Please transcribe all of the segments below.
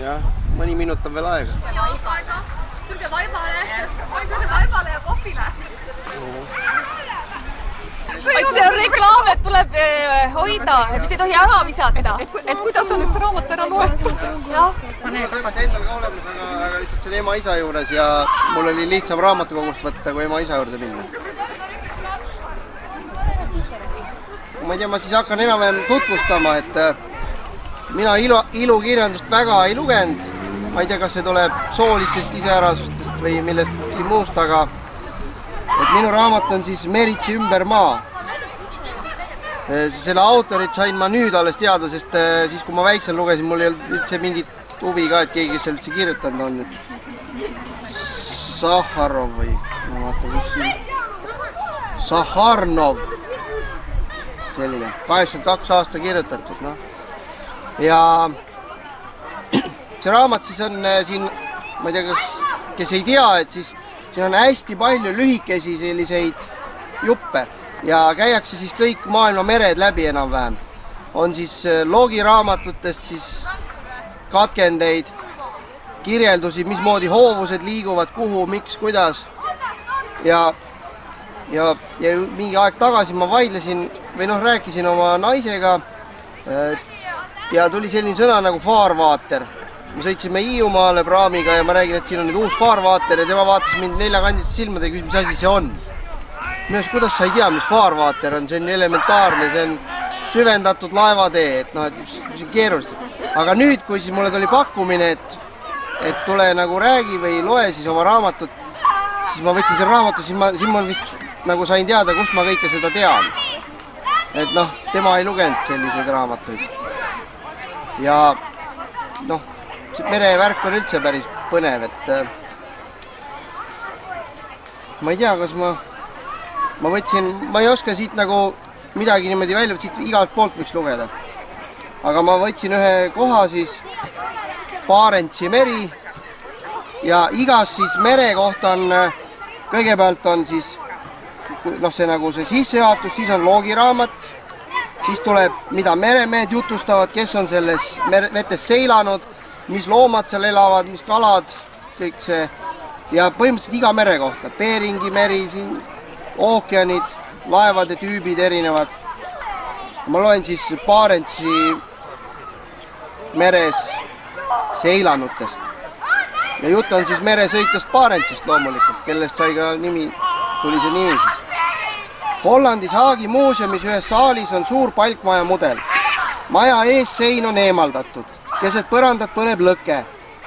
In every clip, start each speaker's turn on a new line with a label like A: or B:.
A: Jah, mõni minut on veel aega.
B: Tulge vaibale ja kohvile. See on reklaam, et tuleb hoida, et ei tohi ära visata.
C: Et kuidas on üks raamat ära loetud?
B: Jah.
A: Mul on tõepoolest endal ka olemas, aga lihtsalt see on ema-isa juures ja mul oli lihtsam raamatukogust võtta, kui ema-isa juurde minna. Ma ei tea, ma siis hakkan enam-vähem tutvustama, et mina ilukirjandust väga ei lugenud. Ma ei tea, kas see tuleb soolistest iseärasustest või millestki muust, aga et minu raamat on siis Meritsi ümber maa. Selle autorit sain ma nüüd alles teada, sest siis kui ma väiksel lugesin, mul ei olnud üldse mingit huvi ka, et keegi seal üldse kirjutanud on. Sahharov või, ma vaatan, kus siin. Sahharnov. Selline, 82 aasta kirjutatud, noh. Ja see raamat siis on siin, ma ei tea, kes ei tea, et siis siin on hästi palju lühikesi selliseid juppe ja käiakse siis kõik maailma mered läbi enam-vähem. On siis loogiraamatutest siis katkendeid, kirjeldusi, mismoodi hoovused liiguvad, kuhu, miks, kuidas. Ja mingi aeg tagasi ma vaidlesin või rääkisin oma naisega ja tuli selline sõna nagu faarvaater. Me sõitsime Hiiumaale praamiga ja ma räägin, et siin on nüüd uus faarvaater ja tema vaatas mind neljakandiliste silmade ja küsis, mis asi see on. Minu arust, kuidas sa ei tea, mis faarvaater on, see on elementaarne, see on süvendatud laevatee, et mis on keeruliselt. Aga nüüd, kui siis mulle tuli pakkumine, et tule nagu räägi või loe siis oma raamatut, siis ma võtsin selle raamatu, siis ma vist nagu sain teada, kust ma kõike seda tean. Et tema ei lugenud selliseid raamatuid. Ja see merevärk on üldse päris põnev, et ma ei tea, kas ma ei oska siit nagu midagi niimoodi välja, siit igalt poolt võiks lugeda. Aga ma võtsin ühe koha siis Barentsi meri ja igas siis mere kohta on, kõigepealt on siis see nagu see sissejuhatus, siis on loogiraamat, siis tuleb, mida meremehed jutustavad, kes on selles vetes seilanud, mis loomad seal elavad, mis kalad, kõik see. Ja põhimõtteliselt iga mere kohta. Beringi meri, siin ookeanid, laevade tüübid erinevad. Ma loen siis Barentsi meres seilanutest. Ja jutt on siis meresõitjast Barentsist loomulikult, kellest sai ka tuli see nimi siis. Hollandis Haagi muuseumis ühes saalis on suur palkmaja mudel. Maja ees sein on eemaldatud. Keset põrandat põleb lõke.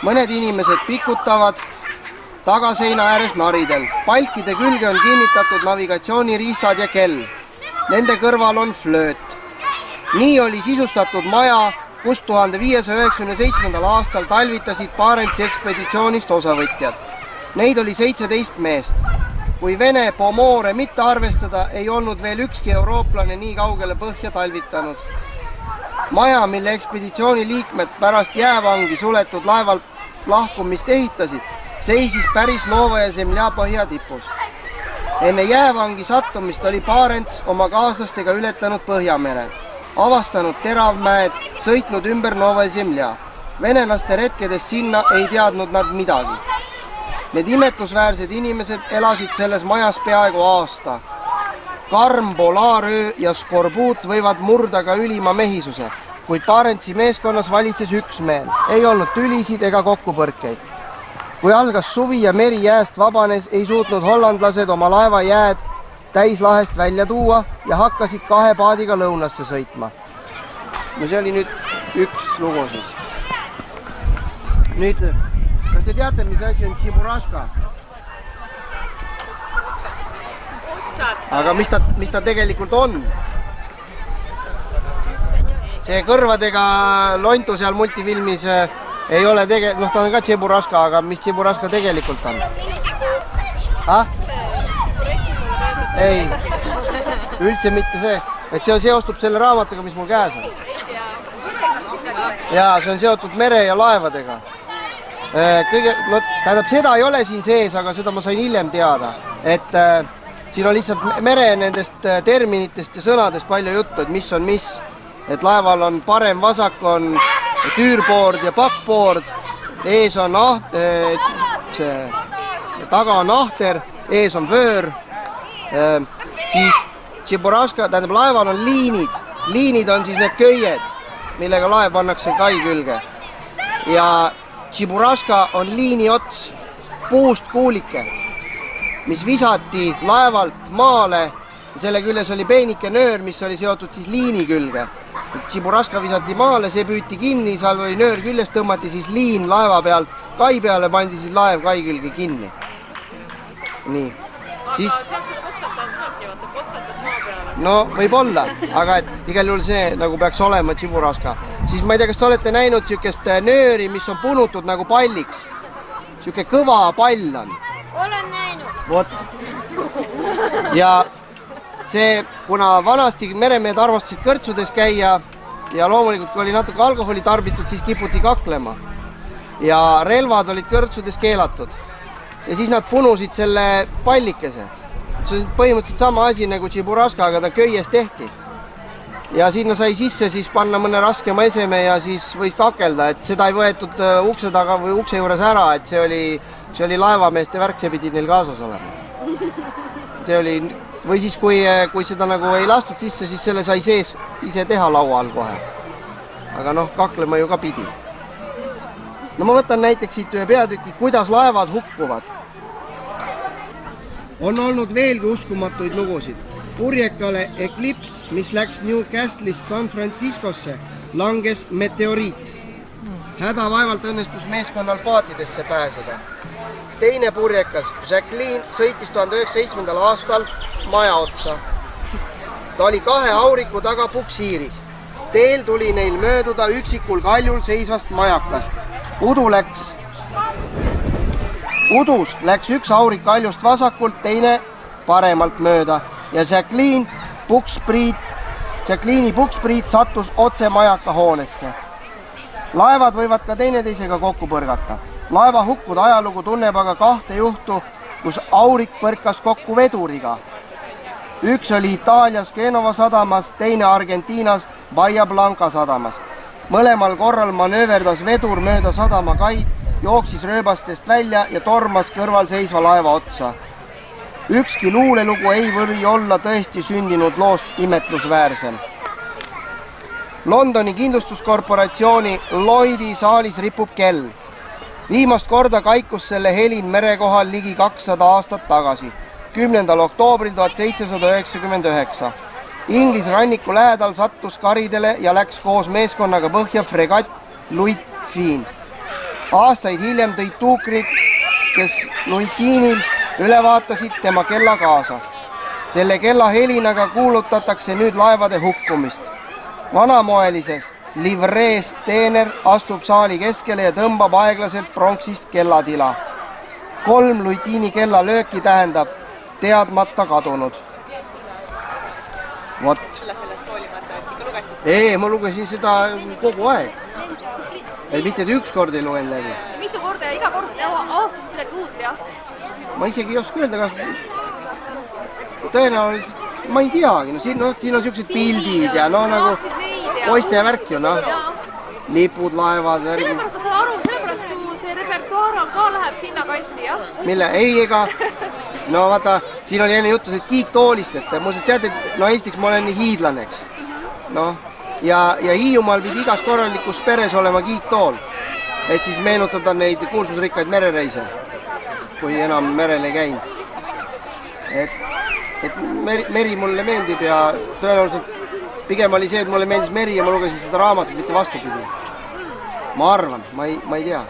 A: Mõned inimesed pikutavad tagaseina ääres naridel. Palkide külge on kinnitatud navigatsiooniriistad ja kell. Nende kõrval on flööt. Nii oli sisustatud maja, kus 1597. aastal talvitasid Barentsi ekspeditsioonist osavõtjad. Neid oli 17 meest. Kui Vene pomoore mitte arvestada, ei olnud veel ükski eurooplane nii kaugele põhja talvitanud. Maja, mille ekspeditsiooni liikmed pärast jäävangi suletud laevalt lahkumist ehitasid, seisis päris Novaja Zemlja põhja tipus. Enne jäävangi sattumist oli Barents oma kaaslastega ületanud Põhjamere, avastanud teravmäed, sõitnud ümber Novaja Zemlja. Venelaste retkedest sinna ei teadnud nad midagi. Need imetlusväärsed inimesed elasid selles majas peaaegu aasta. Karm, polaaröö ja skorbuut võivad murda ka ülima mehisuse, kuid Barentsi meeskonnas valitses üksmeel. Ei olnud tülisid ega kokkupõrkeid. Kui algas suvi ja meri jääst vabanes, ei suutnud hollandlased oma laeva jääd täislahest välja tuua ja hakkasid 2 paadiga lõunasse sõitma. No see oli nüüd üks lugu siis. Nüüd, kas te teate, mis asi on Tšiburaška? Aga mis ta tegelikult on? See kõrvadega lontu seal multifilmis ei ole ta on ka Tšiburaška, aga mis Tšiburaška tegelikult on? Ei, üldse mitte see. Et see seostub selle raamatuga, mis mul käes on. Jaa, see on seotud mere ja laevadega. Tähendab, seda ei ole siin sees, aga seda ma sain hiljem teada. Et siin on lihtsalt mere nendest terminitest ja sõnadest palju juttu, et mis on mis. Et laeval on parem vasak, on tüürboord ja pakkboord ees on taga on ahter, ees on vöör, siis Tšiburaška, tähendab laeval on liinid on siis need köied, millega laev pannakse kai külge ja Tšiburaška on liini ots, puust kuulike, mis visati laevalt maale ja selle küljes oli peenike nöör, mis oli seotud siis liini külge. Tšiburaška visati maale, see püüti kinni, seal oli nöör küljes, tõmmati siis liin laeva pealt kai peale, pandi siis laev kai külge kinni. Nii, siis... No võib olla, aga et igal juhul see nagu peaks olema Tšiburaška. Siis ma ei tea, kas te olete näinud siukest nööri, mis on punutud nagu palliks. Siuke kõva pall on.
D: Olen näinud.
A: Vot. Ja see, kuna vanasti meremehed arvastasid kõrtsudes käia ja loomulikult, kui oli natuke alkoholi tarbitud, siis kiputi kaklema. Ja relvad olid kõrtsudes keelatud. Ja siis nad punusid selle pallikese. See on põhimõtteliselt sama asi nagu Tšiburaška, aga ta köies tehti. Ja sinna sai sisse siis panna mõne raskema eseme ja siis võis kakelda, et seda ei võetud ukse taga või ukse juures ära, et see oli laevameeste värk, see pidi neil kaasas olema. See oli, või siis kui seda nagu ei lastud sisse, siis selle sai sees ise teha laua all kohe. Aga noh, kaklema ju ka pidi. No ma võtan näiteks siit ühe peatüki, kuidas laevad hukkuvad. On olnud veelgi uskumatuid lugusid. Purjekale Eclipse, mis läks Newcastle'ist San Franciscosse, langes meteoriit. Hädavaevalt õnnestus meeskonnal paatidesse pääseda. Teine purjekas, Jacqueline, sõitis 1907. aastal maja otsa. Ta oli 2 auriku taga puksiiris. Teel tuli neil mööduda üksikul kaljul seisvast majakast. Udus läks üks aurik kaljust vasakult, teine paremalt mööda ja Jacqueline'i pukspriit sattus otse majaka hoonesse. Laevad võivad ka teineteisega kokku põrgata. Laeva hukkude ajalugu tunneb aga 2 juhtu, kus aurik põrkas kokku veduriga. Üks oli Itaalias Genova sadamas, teine Argentiinas Bahia Blanca sadamas. Mõlemal korral manööverdas vedur mööda sadama kaid, jooksis rööbastest välja ja tormas kõrval seisva laeva otsa. Ükski luulelugu ei võri olla tõesti sündinud loost imetlusväärsem. Londoni kindlustuskorporatsiooni Lloydi saalis ripub kell. Viimast korda kaikus selle helin merekohal ligi 200 aastat tagasi, 10. oktoobril 1799. Inglis ranniku lähedal sattus karidele ja läks koos meeskonnaga põhja fregatt Louis Finn. Aastaid hiljem tõid tuukrid, kes Louitiinil üle vaatasid tema kella kaasa. Selle kella helinaga kuulutatakse nüüd laevade hukkumist. Vanamoelises livrees teener astub saali keskele ja tõmbab aeglaselt pronksist kellatila. 3 Louitiini kella lööki tähendab teadmata kadunud. Vot. Ei, ma lugesin seda kogu aeg. Et mitte üks kord ei loen läbi.
B: Mitu korda ja iga kord aastas midagi uut, jah?
A: Ma isegi ei oska öelda, kas tõenäoliselt, ma ei teagi, siin on siuksed pildid ja no nagu poiste värk ju, noh. Lipud, laevad, värgid.
B: Sellepärast ma saan aru, sellepärast su see repertuaar ka läheb sinna kanti, jah?
A: Mille? Ei, ega, no vaata, siin oli enne juttu sellest kiiktoolist, et muuseas teate, no Eestiks ma olen hiidlane, eks. Noh. Ja Hiiumaal pidi igas korralikus peres olema kiiktool, et siis meenutada neid kuulsusrikkaid merereise, kui enam merel ei käinud. Et meri mulle meeldib ja tõenäoliselt pigem oli see, et mulle meeldis meri ja ma lugesin seda raamatut, mitte vastupidi. Ma arvan, ma ei tea.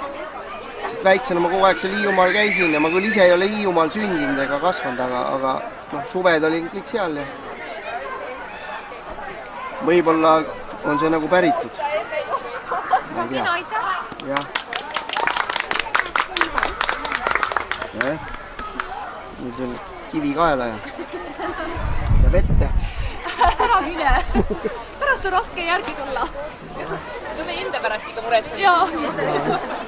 A: Sest väiksena ma kogu aeg seal Hiiumaal käisin ja ma küll ise ei ole Hiiumaal sündinud ega kasvanud, aga suved olid kõik seal ja võib-olla on see nagu päritud. Ma ei tea. Jah. Nüüd on kivi kaela ja vette.
B: Ära mine. Pärast on raske järgi tulla.
C: No me enda pärast ikka muretseme.
B: Jaa.